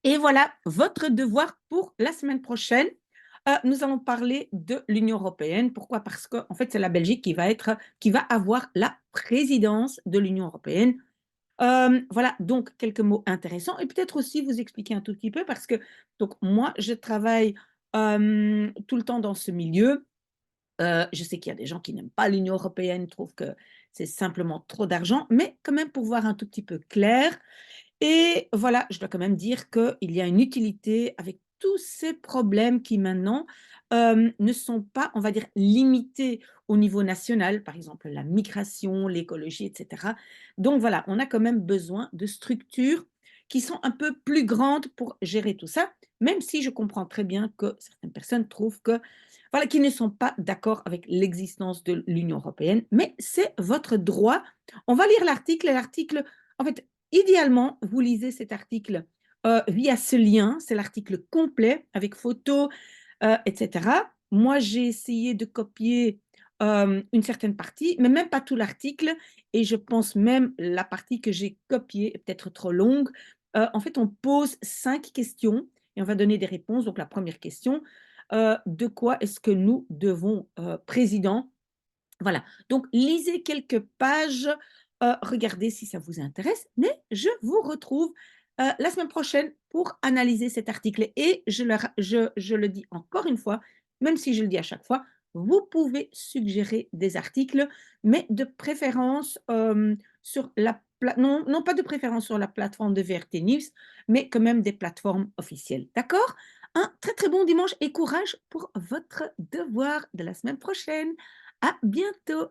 Et voilà votre devoir pour la semaine prochaine. Nous allons parler de l'Union européenne. Pourquoi? Parce qu'en fait, c'est la Belgique qui va avoir la présidence de l'Union européenne. Voilà, donc quelques mots intéressants et peut-être aussi vous expliquer un tout petit peu parce que donc moi, je travaille, tout le temps dans ce milieu. Je sais qu'il y a des gens qui n'aiment pas l'Union européenne, trouvent que c'est simplement trop d'argent, mais quand même pour voir un tout petit peu clair, et voilà, je dois quand même dire qu'il y a une utilité avec tous ces problèmes qui maintenant, ne sont pas, on va dire, limités au niveau national, par exemple la migration, l'écologie et cetera. Donc voilà, on a quand même besoin de structures qui sont un peu plus grandes pour gérer tout ça, même si je comprends très bien que certaines personnes trouvent que voilà, qui ne sont pas d'accord avec l'existence de l'Union européenne, mais c'est votre droit. On va lire l'article et l'article en fait, idéalement, vous lisez cet article, via ce lien, c'est l'article complet avec photos, et cetera. Moi, j'ai essayé de copier, une certaine partie, mais même pas tout l'article, et je pense même la partie que j'ai copiée est peut-être trop longue. En fait, on pose 5 questions et on va donner des réponses. Donc la première question, de quoi est-ce que nous devons, président? Voilà, donc lisez quelques pages, regardez si ça vous intéresse, mais je vous retrouve, la semaine prochaine pour analyser cet article et je le dis encore une fois, même si je le dis à chaque fois, vous pouvez suggérer des articles, mais de préférence, sur la pla non, non pas de préférence sur la plateforme de VRT News, mais quand même des plateformes officielles, d'accord? Un très, très bon dimanche et courage pour votre devoir de la semaine prochaine. À bientôt!